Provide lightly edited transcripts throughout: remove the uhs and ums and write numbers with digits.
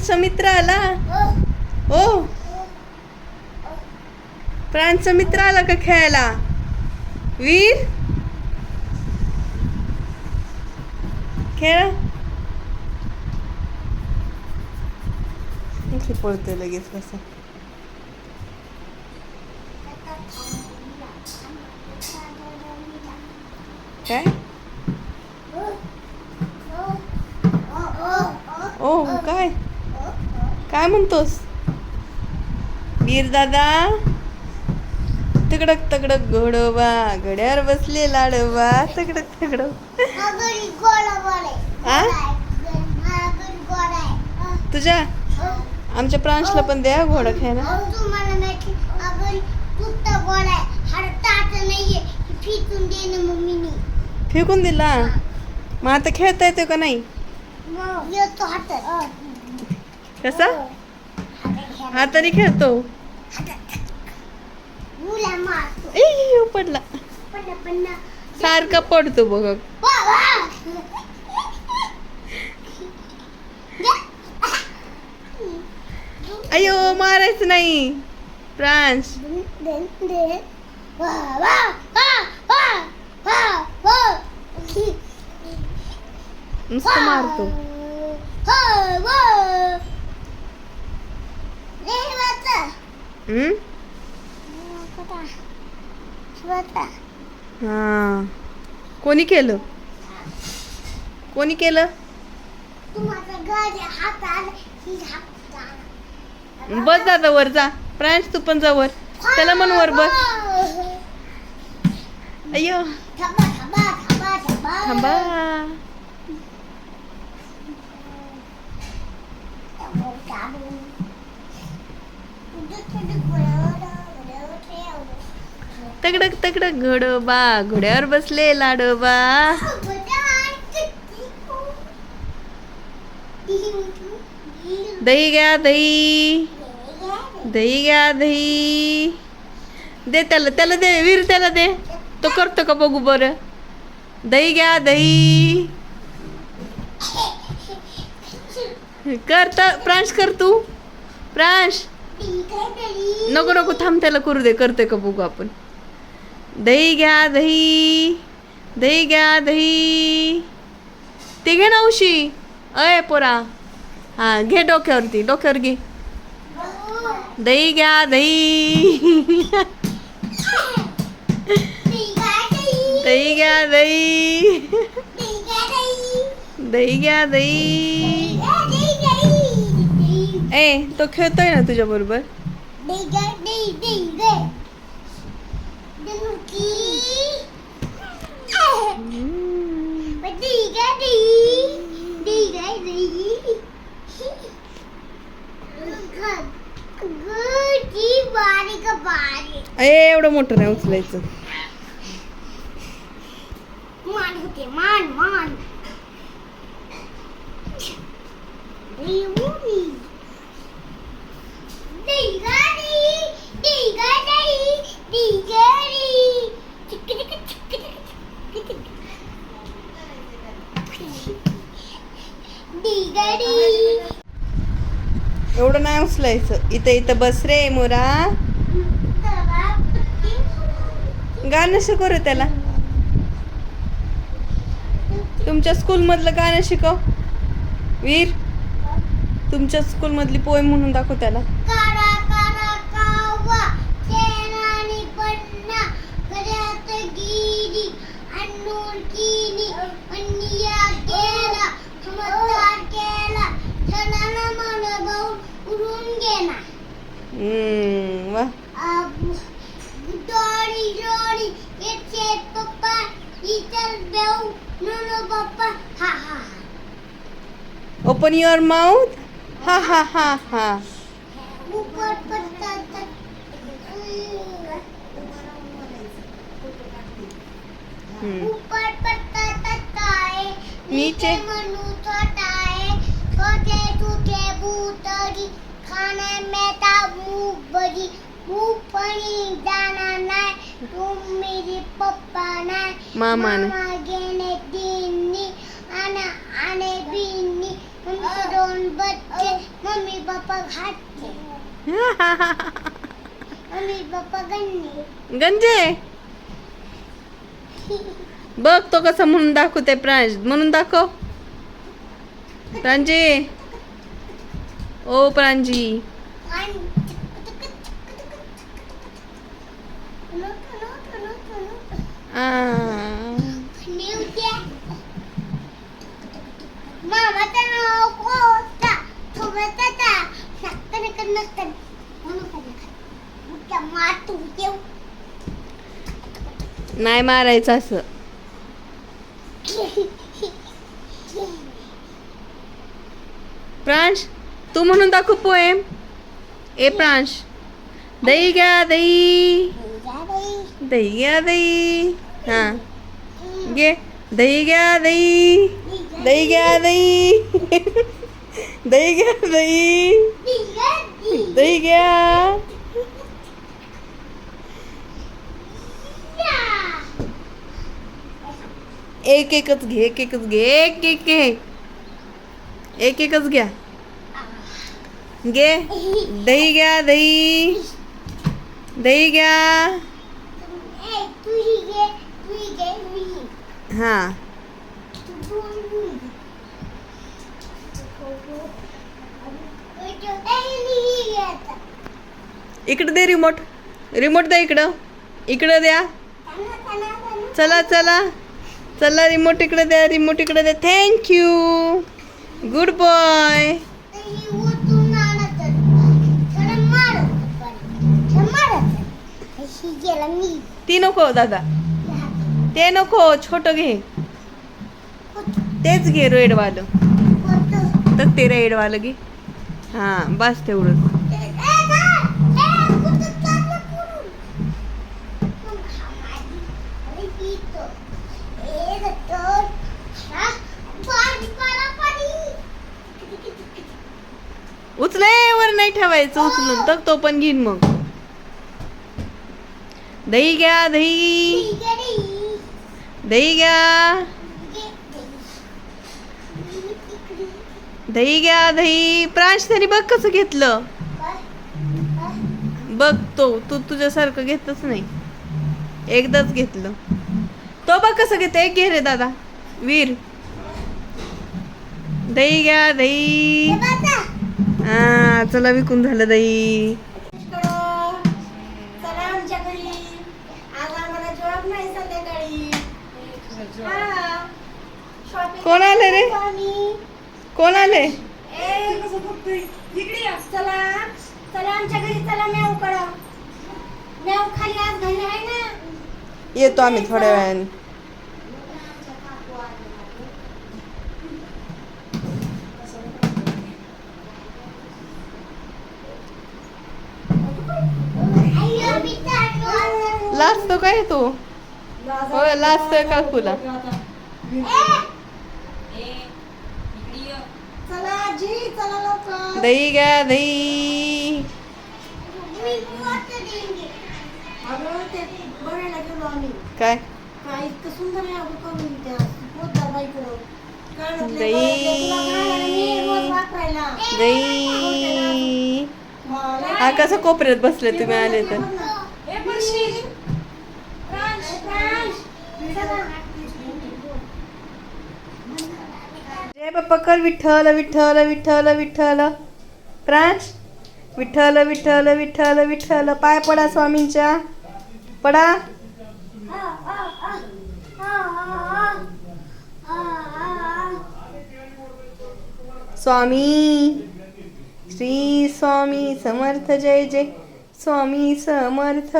प्रांसचा मित्र आला. ओ प्रांसचा मित्र आला का खेळायला? वीर खेळ. इथे पळतोय लगेच कसं. काय ओ काय काय म्हणतोस वीर दादा? तकडक तकडक घोडोबा घड्यावर बसले लाडोबा तकडक तकडक. तुझ्या आमच्या प्रांशला पण द्या घोडा खेळायला. फेकून दिला. मग आता खेळता येतो का नाही? कसा हाताने खेळतो? पडला सारखा पडतो बघ. अयो मारायचं नाही प्रांश. नुसतं मारतो. हा कोणी केलं? कोणी केलं? बस दादा वर जा. प्रांश तू पण जा वर. त्याला म्हण वर बस. अय्यो थांबा. तकडक तकडक घोडोबा घोड्यावर बसले लाडोबा. दही घ्या दही. दही घ्या दही. दे त्याला. त्याला दे वीर. त्याला दे. तो करतो का बघू बरं. दही घ्या दही. कर तर प्रांश कर तू. प्रांश नको नको थांब. त्याला करू दे. करते का बघू आपण. दही घ्या दही. दही घ्या दही. ते घे ना उशी. अय पोरा. हा घे डोक्यावरती. डोक्यावर घे. दही घ्या दही. दही घ्या दही. दही घ्या दही. ए तो खेळतोय ना तुझ्या बरोबर. एवढं मोठं नाही उचलायचं. मान होते मान मान. एवढं नाही उचलायचं. इथं इथं बस रे मोरा. गाणं शिकव रे त्याला. तुमच्या स्कूल मधलं गाणं शिकव वीर. तुमच्या स्कूल मधली पोएम म्हणून दाखव त्याला. वा. Open your mouth. Ha ha ha ha. ऊपर पत्ता तत्ता है, नीचे मनु छोटा है, छोटे छोटे बूतरी, खाने में ता मुँह बड़ी, मुँह पानी जाना नहीं, तुम मेरी पप्पा नहीं, मामा ने गेने दीनी, आना आने बीनी, उनके दोन बच्चे मम्मी पापा घाटचे मम्मी पापा गन्ने गंजे बघ तो कसं म्हणून दाखवते प्रांश म्हणून दाखव प्रांजी ओ प्रांजी आ. मामाचं नाव कोटा थोबटाचा नक्कन नक्कन नक्कन मुक्या मातू येऊ नाही मारायचं असं प्रांश तू म्हणून दाखव पोएम ए प्रांश दही घ्या दही दही घ्या दही हा घे दही घ्या दही दही घ्या दही दही घ्या दही दही घ्या एक एकच घे एक एकच घे एक एक घे एक एकच घ्या घे दही घ्या दही दही घ्या हा इकडे दे रिमोट रिमोट द्या इकडं इकडं द्या चला चला चला रिमोट इकडे द्या रिमोट इकडे द्या थँक्यू गुड बॉय ती नको दादा ते नको छोट घे तेच घे रेडवालं तर ते रेडवालं घे हा बस तेवढंच उचले वर नाही ठेवायचं उचलून तर तो पण घेईन मग दही घ्या दही दही घ्या दही घ्या दही प्रांश तरी बघ कसं घेतलं बघ तो तू तुझ्यासारखं घेतच नाही एकदाच घेतलं तो बघ कसं घेत एक घे रे दादा वीर दही घ्या दही हा चला विकून झालं दही कोण आले रे कोण आले चला चला आमच्या घरी चला मेव करा मेव खाली आज घरी आहे ना येतो आम्ही थोड्या वेळाने लाजतो काय तू हो लाजतोय काकूला दही घ्या दही काय दही हा कसं कोपऱ्यात बसले तुम्ही आले तर जय बाप्पा कर विठ्ठल विठ्ठल विठ्ठल विठ्ठल प्रांश विठ्ठल विठ्ठल विठ्ठल विठ्ठल पाय पडा स्वामींच्या पडा स्वामी श्री स्वामी समर्थ जय जय स्वामी समर्थ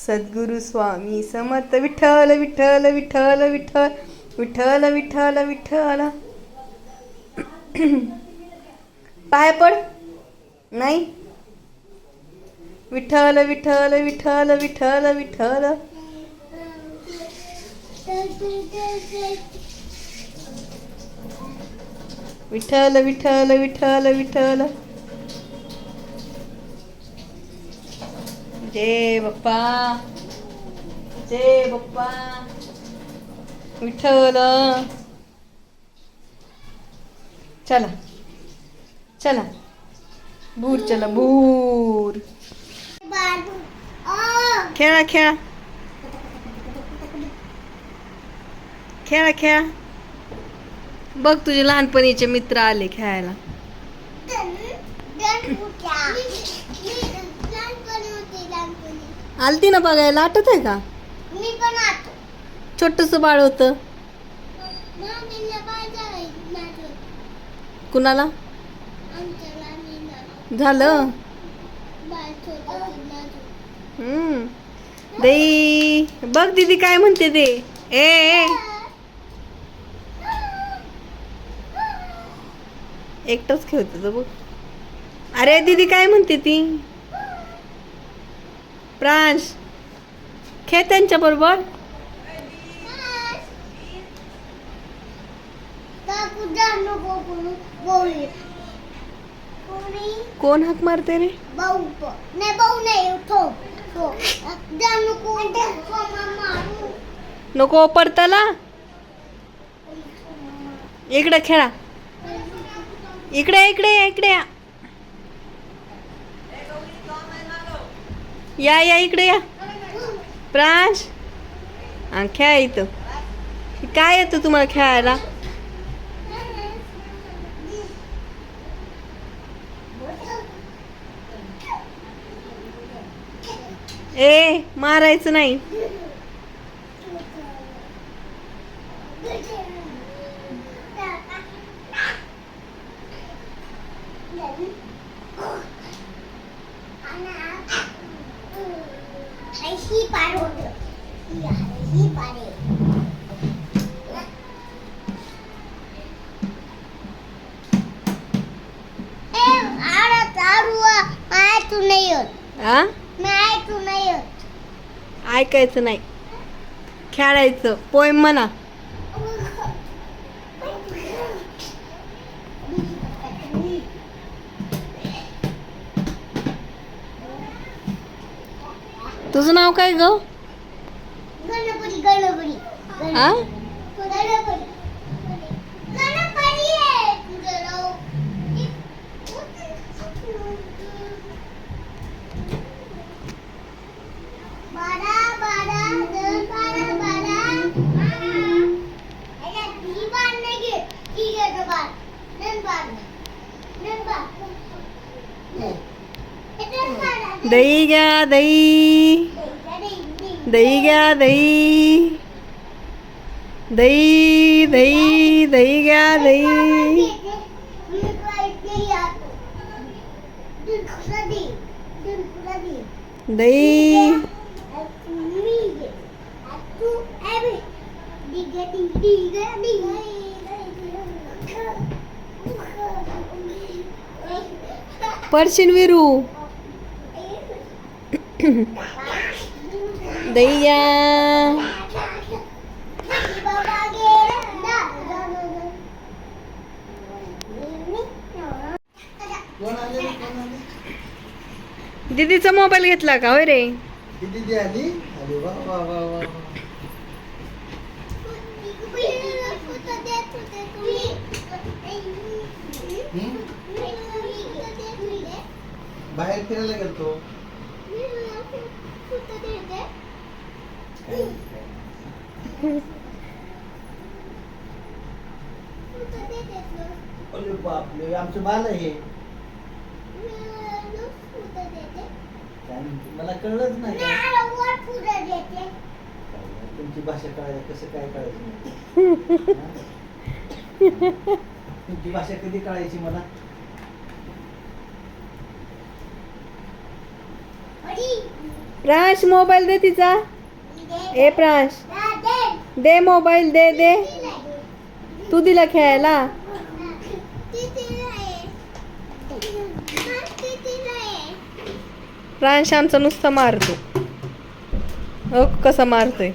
सद्गुरु स्वामी समर्थ विठ्ठल विठ्ठल विठ्ठल विठ्ठल विठ्ठल विठ्ठल विठ्ठल पाय पड नाही विठ्ठल विठ्ठल विठ्ठल विठ्ठल विठ्ठल विठ्ठल विठ्ठल विठ्ठल विठ्ठल जय बाप्पा जय बाप्पा विठ्ठल चला चला भूर, चला भूर. खेळा खेळा खेळा खेळा. बघ तुझे लहानपणीचे मित्र आले खेळायला. आलती ना बघायला, आठवत आहे का? मी पण आतो. छोटस बाळ होत. कुणाला झालं? दही बघ दीदी काय म्हणते ते. ए एकटच खेळत बघ. अरे दीदी काय म्हणते ती. प्रांश खेळ त्यांच्या बरोबर. कोण हाक मारते रे. नको पडताला. इकडे खेळा. इकडे इकडे इकडे या इकडे या. प्रांश खेळा इथं. काय येतं तुम्हाला खेळायला. ए मारायचं नाही. आ ऐकायचं नाही, खेळायचं. पोएम म्हणा. तुझं नाव काय ग. गणपती गणपती. हा गणपती गणपती आहे तुझं नाव. बारा बारा दर बारा बारा. ती बार नाही घे. ती घे तो बार. नन बार नन बार. दही घ्या दही. दही घ्या दही. दही दही दही घ्या दही. दही पडशील विरू. दही घ्या. दीदीचा मोबाईल घेतला का होय रे. दीदी आली. अरे वा वा वा वा. बाहेर फिरायला गेलतो. अरे बापरे आमचं बाल आहे. मला कळलंच नाही. तुमची भाषा कळायला कसं काय कळायचं. तुमची भाषा कधी कळायची मला. प्रांश मोबाईल दे तिचा. ए प्रांश दे मोबाईल दे दे. तू दिला खेळायला. प्रांश आमचा नुसता मारतो. हो कसा मारतोय.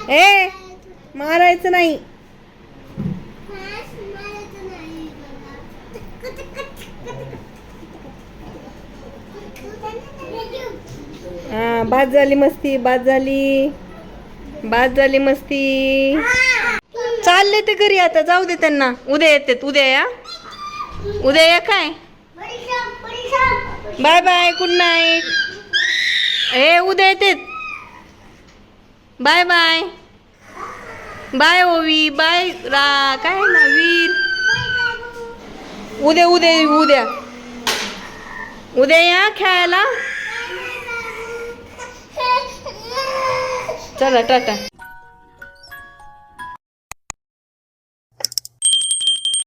ए मारायचं नाही. हा बाद झाली मस्ती. बाद झाली. बाद झाली मस्ती. चालले ते घरी आता, जाऊ दे त्यांना, उद्या येतात. उद्या या, उद्या या काय. Bye bye, good night. ए उद्या येतात. Bye bye. Bye Ovi, bye काय ना वीर. उद्या उद्या उद्या उद्या या खेळायला. चला टाटा.